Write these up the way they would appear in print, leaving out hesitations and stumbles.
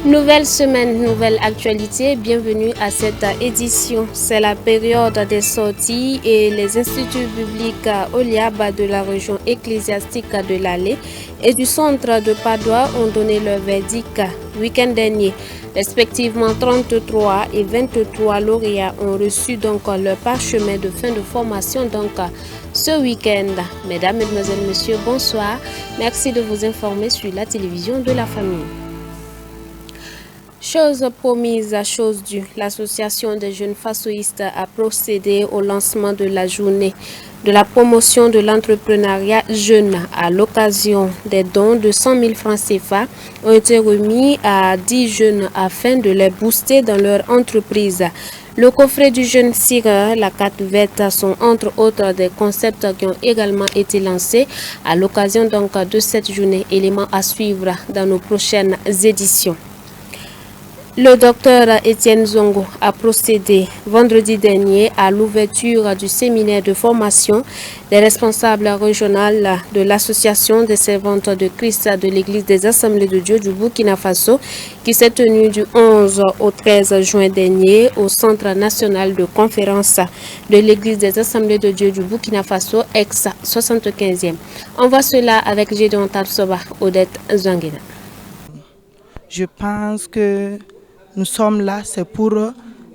Nouvelle semaine, nouvelle actualité, bienvenue à cette édition. C'est la période des sorties et les instituts publics OLIAB de la région ecclésiastique de l'Allée et du centre de Padoue ont donné leur verdict week-end dernier. Respectivement 33 et 23 lauréats ont reçu donc leur parchemin de fin de formation ce week-end. Mesdames, Mesdemoiselles, Messieurs, bonsoir. Merci de vous informer sur la télévision de la famille. Chose promise, chose due, l'association des jeunes fassoïstes a procédé au lancement de la journée de la promotion de l'entrepreneuriat jeune. À l'occasion des dons de 100 000 francs CFA ont été remis à 10 jeunes afin de les booster dans leur entreprise. Le coffret du jeune Sire, la carte verte sont entre autres des concepts qui ont également été lancés à l'occasion de cette journée. Éléments à suivre dans nos prochaines éditions. Le docteur Étienne Zongo a procédé vendredi dernier à l'ouverture du séminaire de formation des responsables régionaux de l'association des servantes de Christ de l'Église des Assemblées de Dieu du Burkina Faso qui s'est tenu du 11 au 13 juin dernier au Centre national de conférence de l'Église des Assemblées de Dieu du Burkina Faso, ex-75e. On voit cela avec Gédéon Tabsoba, Odette Zangina. Je pense que nous sommes là, c'est pour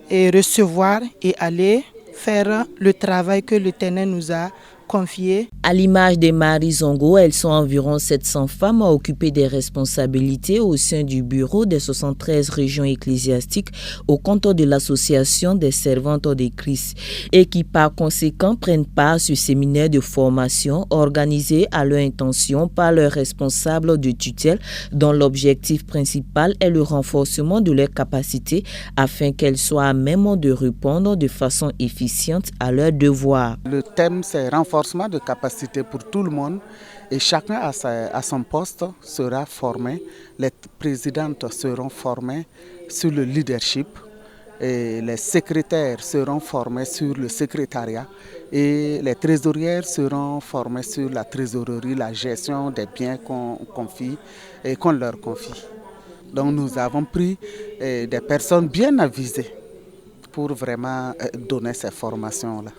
recevoir et aller faire le travail que l'Éternel nous a confié. À l'image des Marie Zongo, elles sont environ 700 femmes à occuper des responsabilités au sein du bureau des 73 régions ecclésiastiques au compte de l'association des servantes de Christ et qui par conséquent prennent part à ce séminaire de formation organisé à leur intention par leurs responsables de tutelle dont l'objectif principal est le renforcement de leurs capacités afin qu'elles soient à même de répondre de façon efficiente à leurs devoirs. Le thème c'est renforcement de capacité pour tout le monde et chacun à son poste sera formé. Les présidentes seront formées sur le leadership et les secrétaires seront formés sur le secrétariat et les trésorières seront formées sur la trésorerie, la gestion des biens qu'on leur confie. Donc nous avons pris des personnes bien avisées pour vraiment donner ces formations-là.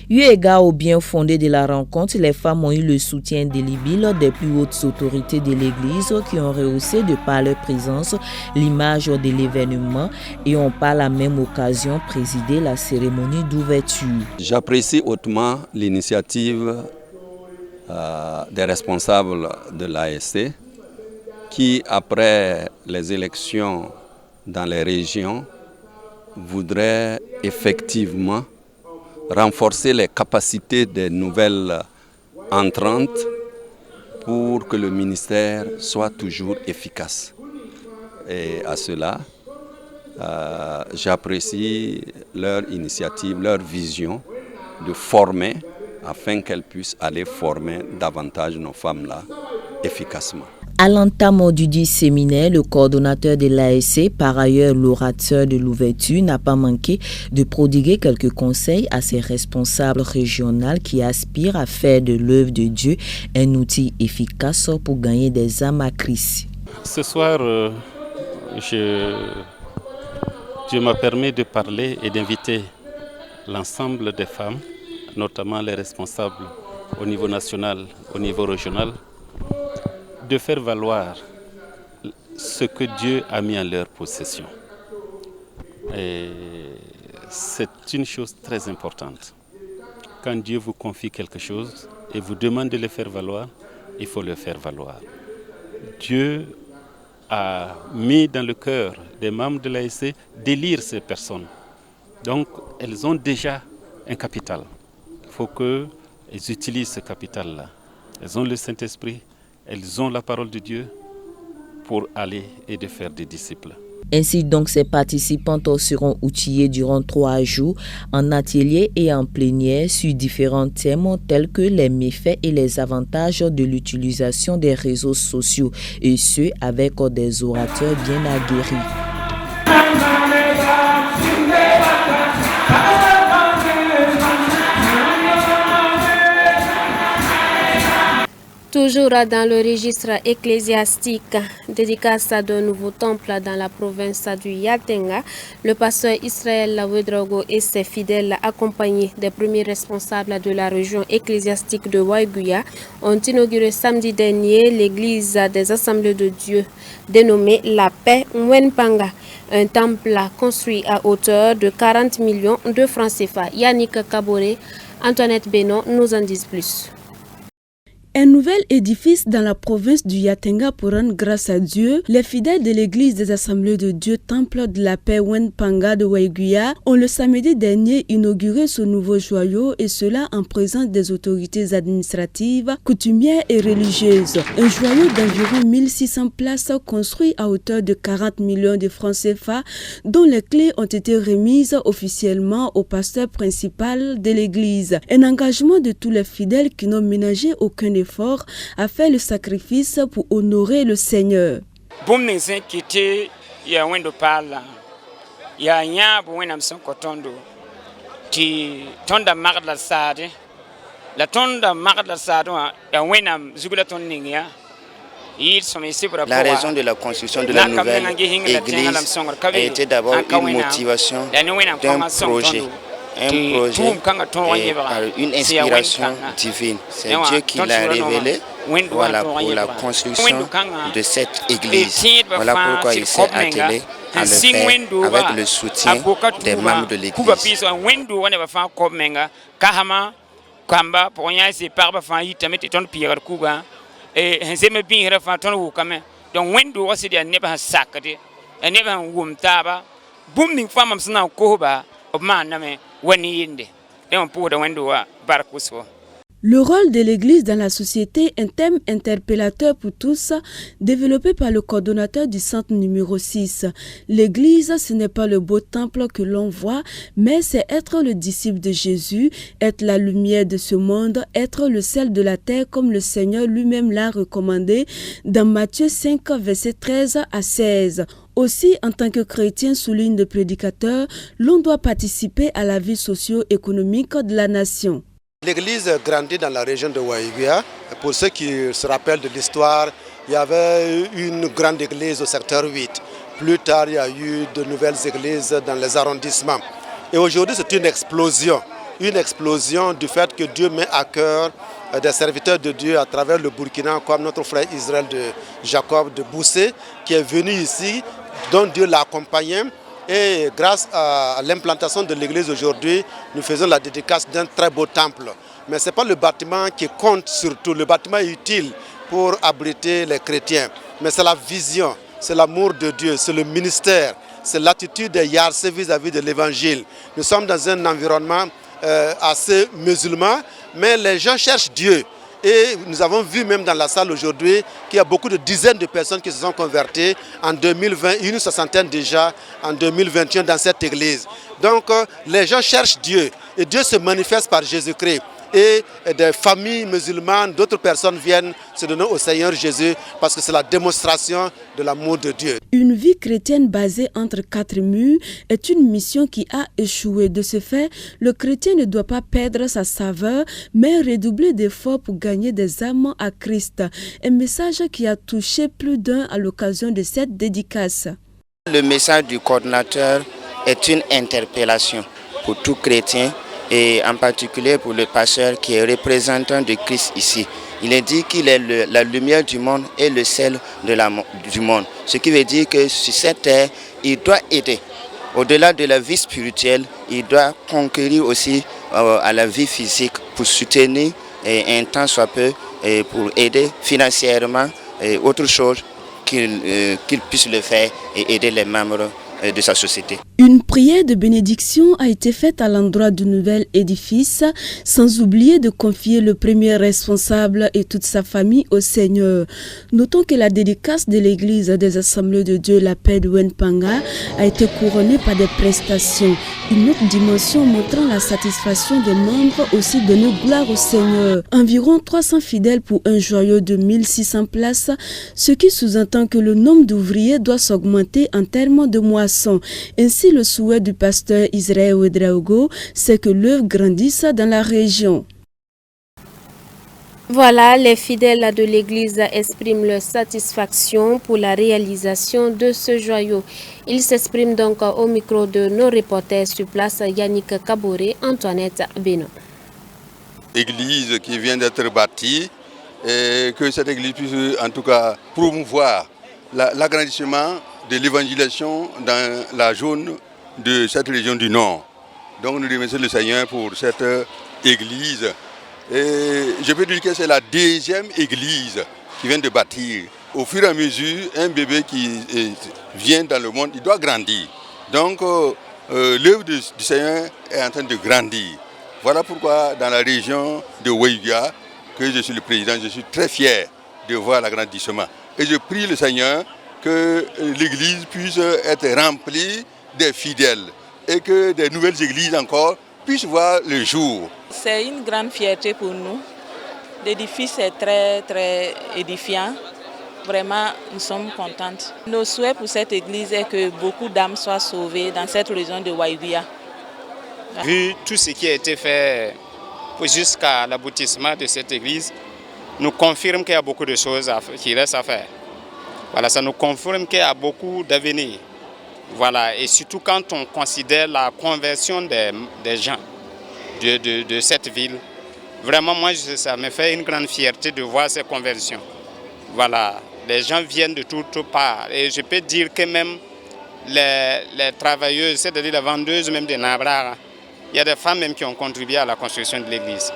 Eu égard au bien fondé de la rencontre, les femmes ont eu le soutien indélébile des plus hautes autorités de l'Église qui ont rehaussé de par leur présence l'image de l'événement et ont par la même occasion présidé la cérémonie d'ouverture. J'apprécie hautement l'initiative des responsables de l'ASC qui, après les élections dans les régions, voudraient effectivement renforcer les capacités des nouvelles entrantes pour que le ministère soit toujours efficace. Et à cela, j'apprécie leur initiative, leur vision de former afin qu'elles puissent aller former davantage nos femmes-là efficacement. À l'entame du dit séminaire, le coordonnateur de l'ASC, par ailleurs l'orateur de l'ouverture, n'a pas manqué de prodiguer quelques conseils à ses responsables régionaux qui aspirent à faire de l'œuvre de Dieu un outil efficace pour gagner des âmes à Christ. Ce soir, Dieu m'a permis de parler et d'inviter l'ensemble des femmes, notamment les responsables au niveau national, au niveau régional, de faire valoir ce que Dieu a mis en leur possession. Et c'est une chose très importante. Quand Dieu vous confie quelque chose et vous demande de le faire valoir, il faut le faire valoir. Dieu a mis dans le cœur des membres de l'ASC d'élire ces personnes. Donc, elles ont déjà un capital. Il faut qu'elles utilisent ce capital-là. Elles ont le Saint-Esprit. Elles ont la parole de Dieu pour aller et de faire des disciples. Ainsi donc, ces participantes seront outillées durant 3 jours en atelier et en plénière sur différents thèmes tels que les méfaits et les avantages de l'utilisation des réseaux sociaux et ce avec des orateurs bien aguerris. Toujours dans le registre ecclésiastique, dédicace d'un nouveau temple dans la province du Yatenga, le pasteur Israël Ouedraogo et ses fidèles accompagnés des premiers responsables de la région ecclésiastique de Waiguya ont inauguré samedi dernier l'église des Assemblées de Dieu dénommée La Paix Mwenpanga, un temple construit à hauteur de 40 millions de francs CFA. Yannick Kaboré, Antoinette Bénon nous en disent plus. Un nouvel édifice dans la province du Yatenga pour rendre grâce à Dieu. Les fidèles de l'église des Assemblées de Dieu Temple de la Paix Mwenpanga de Waiguya ont le samedi dernier inauguré ce nouveau joyau et cela en présence des autorités administratives, coutumières et religieuses. Un joyau d'environ 1600 places construit à hauteur de 40 millions de francs CFA dont les clés ont été remises officiellement au pasteur principal de l'église. Un engagement de tous les fidèles qui n'ont ménagé aucun effort a fait le sacrifice pour honorer le Seigneur. La raison de la construction de la nouvelle église a été d'abord une motivation d'un projet. Une inspiration divine. C'est Dieu qui l'a révélé. Voilà pour la construction de cette église. Voilà pourquoi il s'est attelé à le faire avec le soutien des membres de l'église. Le rôle de l'Église dans la société, un thème interpellateur pour tous, développé par le coordonnateur du centre numéro 6. L'Église, ce n'est pas le beau temple que l'on voit, mais c'est être le disciple de Jésus, être la lumière de ce monde, être le sel de la terre comme le Seigneur lui-même l'a recommandé dans Matthieu 5, versets 13 à 16. Aussi, en tant que chrétien, souligne le prédicateur, l'on doit participer à la vie socio-économique de la nation. L'église grandit dans la région de Waiguya. Pour ceux qui se rappellent de l'histoire, il y avait une grande église au secteur 8. Plus tard, il y a eu de nouvelles églises dans les arrondissements. Et aujourd'hui, c'est une explosion du fait que Dieu met à cœur des serviteurs de Dieu à travers le Burkina, comme notre frère Israël de Jacob de Boussé, qui est venu ici, dont Dieu l'a accompagné. Et grâce à l'implantation de l'église aujourd'hui, nous faisons la dédicace d'un très beau temple. Mais ce n'est pas le bâtiment qui compte surtout. Le bâtiment est utile pour abriter les chrétiens. Mais c'est la vision, c'est l'amour de Dieu, c'est le ministère, c'est l'attitude des Yarse vis-à-vis de l'évangile. Nous sommes dans un environnement assez musulman, mais les gens cherchent Dieu. Et nous avons vu même dans la salle aujourd'hui qu'il y a beaucoup de dizaines de personnes qui se sont converties en 2020, une soixantaine déjà en 2021 dans cette église. Donc les gens cherchent Dieu et Dieu se manifeste par Jésus-Christ. Et des familles musulmanes, d'autres personnes viennent se donner au Seigneur Jésus parce que c'est la démonstration de l'amour de Dieu. Une vie chrétienne basée entre quatre murs est une mission qui a échoué. De ce fait, le chrétien ne doit pas perdre sa saveur, mais redoubler d'efforts pour gagner des âmes à Christ. Un message qui a touché plus d'un à l'occasion de cette dédicace. Le message du coordinateur est une interpellation pour tout chrétien et en particulier pour le pasteur qui est représentant de Christ ici. Il est dit qu'il est la lumière du monde et le sel du monde. Ce qui veut dire que sur cette terre, il doit aider. Au-delà de la vie spirituelle, il doit conquérir aussi à la vie physique pour soutenir un temps soit peu et pour aider financièrement et autre chose qu'il puisse le faire et aider les membres de sa société. Une prière de bénédiction a été faite à l'endroit du nouvel édifice, sans oublier de confier le premier responsable et toute sa famille au Seigneur. Notons que la dédicace de l'église des Assemblées de Dieu, la Paix de Mwenpanga, a été couronnée par des prestations. Une autre dimension montrant la satisfaction des membres aussi donner gloire au Seigneur. Environ 300 fidèles pour un joyau de 1600 places, ce qui sous-entend que le nombre d'ouvriers doit s'augmenter en termes de moisson. Ainsi, le souhait du pasteur Israël Ouedraogo, c'est que l'œuvre grandisse dans la région. Voilà, les fidèles de l'Église expriment leur satisfaction pour la réalisation de ce joyau. Ils s'expriment donc au micro de nos reporters sur place, Yannick Kaboré, Antoinette Beno. Église qui vient d'être bâtie et que cette église puisse en tout cas promouvoir l'agrandissement de l'évangélisation dans la zone de cette région du Nord. Donc nous remercions le Seigneur pour cette église. Et je peux dire que c'est la deuxième église qui vient de bâtir. Au fur et à mesure, un bébé qui vient dans le monde, il doit grandir. Donc l'œuvre du Seigneur est en train de grandir. Voilà pourquoi dans la région de Waïguia, que je suis le président, je suis très fier de voir l'agrandissement. Et je prie le Seigneur que l'église puisse être remplie des fidèles et que des nouvelles églises encore puissent voir le jour. C'est une grande fierté pour nous. L'édifice est très très édifiant. Vraiment, nous sommes contentes. Nos souhaits pour cette église est que beaucoup d'âmes soient sauvées dans cette région de Waïguia. Vu tout ce qui a été fait jusqu'à l'aboutissement de cette église, nous confirme qu'il y a beaucoup de choses qui restent à faire. Voilà, ça nous confirme qu'il y a beaucoup d'avenir. Voilà, et surtout quand on considère la conversion des gens de cette ville, vraiment moi ça me fait une grande fierté de voir ces conversions. Voilà, les gens viennent de toutes parts et je peux dire que même les travailleuses, c'est-à-dire les vendeuses même des Nabra, il y a des femmes même qui ont contribué à la construction de l'église.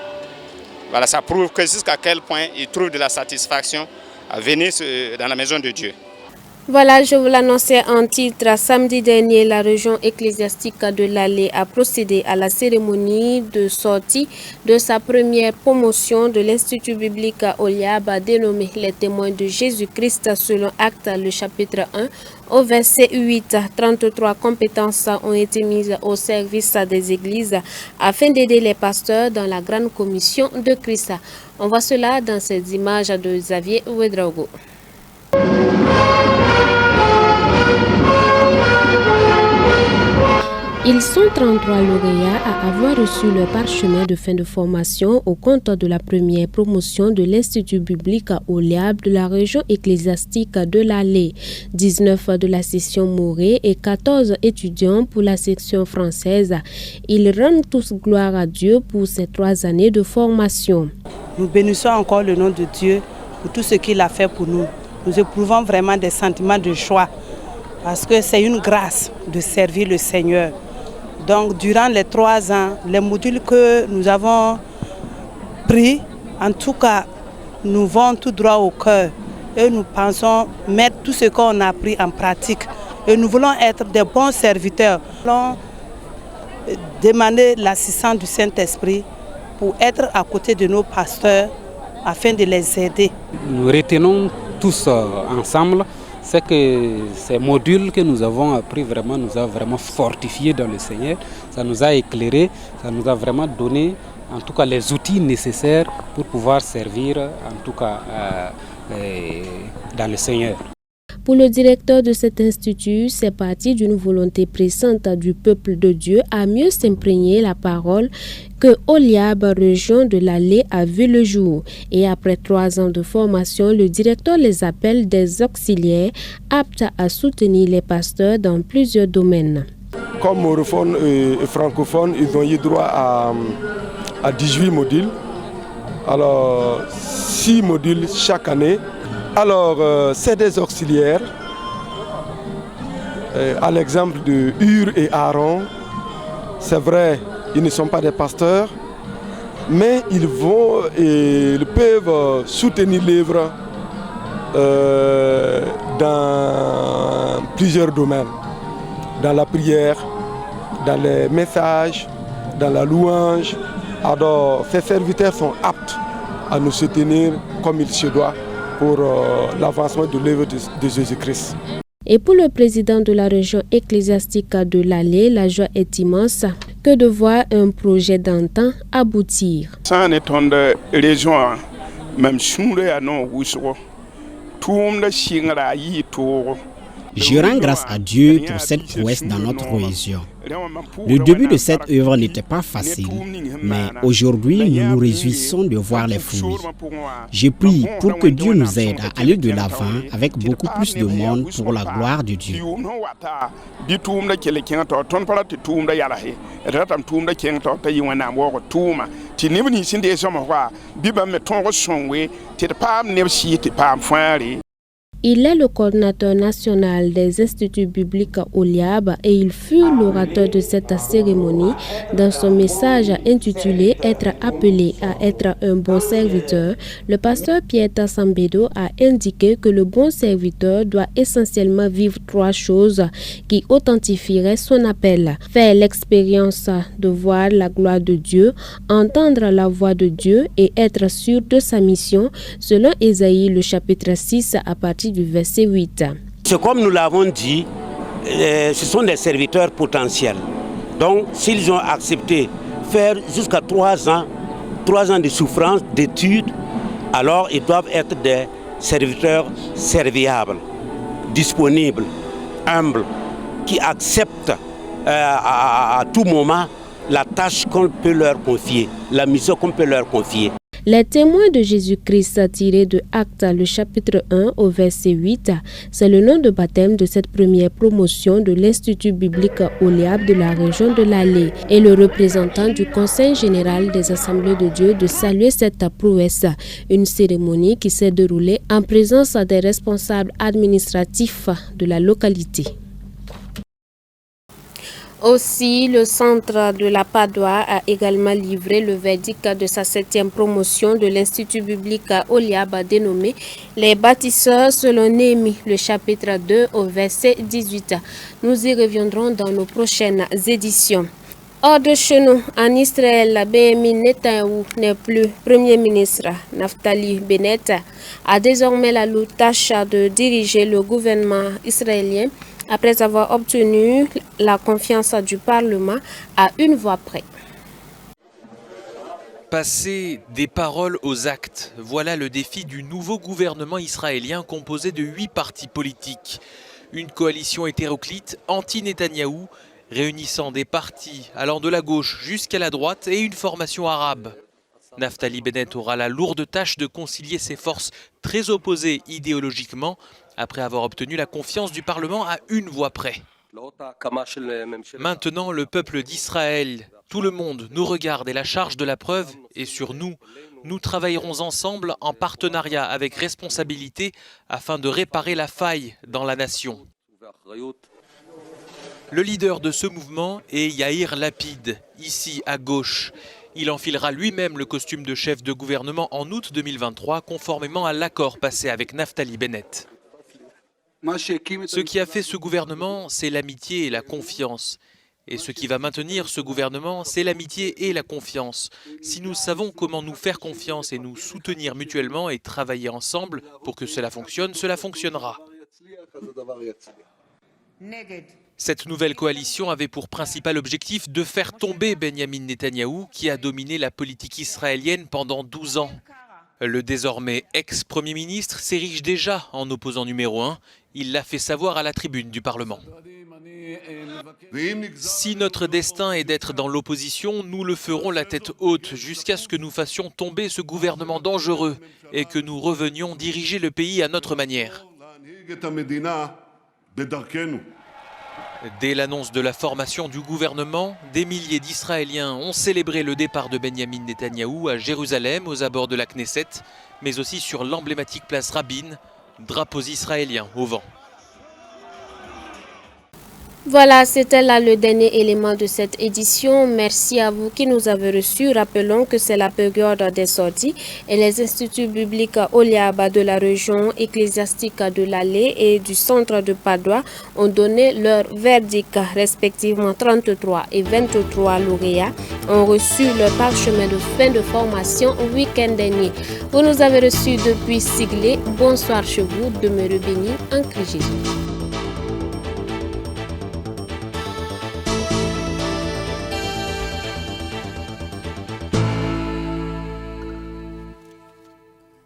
Voilà, ça prouve que jusqu'à quel point ils trouvent de la satisfaction à venir dans la maison de Dieu. Voilà, je vous l'annonçais en titre. Samedi dernier, la région ecclésiastique de l'Allée a procédé à la cérémonie de sortie de sa première promotion de l'Institut biblique Oliab, dénommé Les témoins de Jésus-Christ selon Actes, le chapitre 1, au verset 8. 33 compétences ont été mises au service des églises afin d'aider les pasteurs dans la grande commission de Christ. On voit cela dans ces images de Xavier Ouedraogo. Ils sont 33 lauréats à avoir reçu leur parchemin de fin de formation au compte de la première promotion de l'Institut biblique Oliab de la région ecclésiastique de l'Allée, 19 de la section Morée et 14 étudiants pour la section française. Ils rendent tous gloire à Dieu pour ces 3 années de formation. Nous bénissons encore le nom de Dieu pour tout ce qu'il a fait pour nous. Nous éprouvons vraiment des sentiments de joie parce que c'est une grâce de servir le Seigneur. Donc durant les 3 ans, les modules que nous avons pris, en tout cas, nous vont tout droit au cœur et nous pensons mettre tout ce qu'on a appris en pratique. Et nous voulons être des bons serviteurs. Nous voulons demander l'assistance du Saint-Esprit pour être à côté de nos pasteurs afin de les aider. Nous retenons tous ensemble, c'est que ces modules que nous avons appris vraiment nous a vraiment fortifiés dans le Seigneur, ça nous a éclairés, ça nous a vraiment donné en tout cas les outils nécessaires pour pouvoir servir en tout cas dans le Seigneur. Pour le directeur de cet institut, c'est parti d'une volonté pressante du peuple de Dieu à mieux s'imprégner la parole que Oliab, région de l'Allée, a vu le jour. Et après 3 ans de formation, le directeur les appelle des auxiliaires aptes à soutenir les pasteurs dans plusieurs domaines. Comme morophones et francophones, ils ont eu droit à 18 modules. Alors 6 modules chaque année. Alors, c'est des auxiliaires, à l'exemple de Hur et Aaron. C'est vrai, ils ne sont pas des pasteurs, mais ils peuvent soutenir l'œuvre dans plusieurs domaines, dans la prière, dans les messages, dans la louange. Alors, ces serviteurs sont aptes à nous soutenir comme il se doit pour l'avancement de l'œuvre de Jésus-Christ. Et pour le président de la région ecclésiastique de l'Allée, la joie est immense que de voir un projet d'antan aboutir. Ça en est une région, même si nous avons tout le monde Je rends grâce à Dieu pour cette prouesse dans notre région. Le début de cette œuvre n'était pas facile, mais aujourd'hui nous nous réjouissons de voir les fruits. Je prie pour que Dieu nous aide à aller de l'avant avec beaucoup plus de monde pour la gloire de Dieu. Il est le coordinateur national des instituts bibliques au Liab et il fut l'orateur de cette cérémonie. Dans son message intitulé « Être appelé à être un bon serviteur », le pasteur Pierre Tassambedo a indiqué que le bon serviteur doit essentiellement vivre 3 choses qui authentifieraient son appel. Faire l'expérience de voir la gloire de Dieu, entendre la voix de Dieu et être sûr de sa mission, selon Ésaïe le chapitre 6 à partir du verset 8. C'est comme nous l'avons dit, ce sont des serviteurs potentiels. Donc, s'ils ont accepté faire jusqu'à 3 ans de souffrance, d'études, alors ils doivent être des serviteurs serviables, disponibles, humbles, qui acceptent à tout moment la tâche qu'on peut leur confier, la mission qu'on peut leur confier. Les témoins de Jésus-Christ tirés de Actes, le chapitre 1 au verset 8, c'est le nom de baptême de cette première promotion de l'Institut biblique au Liab de la région de l'Allée et le représentant du Conseil général des Assemblées de Dieu de saluer cette prouesse, une cérémonie qui s'est déroulée en présence des responsables administratifs de la localité. Aussi, le centre de la Padoie a également livré le verdict de sa 7e promotion de l'Institut biblique au Liab dénommé « Les bâtisseurs » selon Néhémie, le chapitre 2 au verset 18. Nous y reviendrons dans nos prochaines éditions. Hors de chez nous, en Israël, Benjamin Netanyahou n'est plus Premier ministre. Naftali Bennett a désormais la lourde tâche de diriger le gouvernement israélien après avoir obtenu la confiance du Parlement à 1 voix près. Passer des paroles aux actes, voilà le défi du nouveau gouvernement israélien composé de 8 partis politiques. Une coalition hétéroclite anti-Netanyahou, réunissant des partis allant de la gauche jusqu'à la droite et une formation arabe. Naftali Bennett aura la lourde tâche de concilier ces forces très opposées idéologiquement après avoir obtenu la confiance du Parlement à 1 voix près. Maintenant, le peuple d'Israël, tout le monde nous regarde et la charge de la preuve est sur nous. Nous travaillerons ensemble en partenariat avec responsabilité afin de réparer la faille dans la nation. Le leader de ce mouvement est Yair Lapid, ici à gauche. Il enfilera lui-même le costume de chef de gouvernement en août 2023, conformément à l'accord passé avec Naftali Bennett. Ce qui a fait ce gouvernement, c'est l'amitié et la confiance. Et ce qui va maintenir ce gouvernement, c'est l'amitié et la confiance. Si nous savons comment nous faire confiance et nous soutenir mutuellement et travailler ensemble pour que cela fonctionne, cela fonctionnera. Cette nouvelle coalition avait pour principal objectif de faire tomber Benjamin Netanyahou, qui a dominé la politique israélienne pendant 12 ans. Le désormais ex-premier ministre s'érige déjà en opposant numéro 1. Il l'a fait savoir à la tribune du Parlement. Si notre destin est d'être dans l'opposition, nous le ferons la tête haute jusqu'à ce que nous fassions tomber ce gouvernement dangereux et que nous revenions diriger le pays à notre manière. Dès l'annonce de la formation du gouvernement, des milliers d'Israéliens ont célébré le départ de Benjamin Netanyahou à Jérusalem, aux abords de la Knesset, mais aussi sur l'emblématique place Rabin, drapeaux israéliens au vent. Voilà, c'était là le dernier élément de cette édition. Merci à vous qui nous avez reçus. Rappelons que c'est la période des sorties et les instituts bibliques au Liab de la région ecclésiastique de l'Allée et du centre de Padoie ont donné leur verdict. Respectivement 33 et 23 lauréats ont reçu leur parchemin de fin de formation au week-end dernier. Vous nous avez reçus depuis Siglé. Bonsoir chez vous, demeurez bénis en Christ Jésus.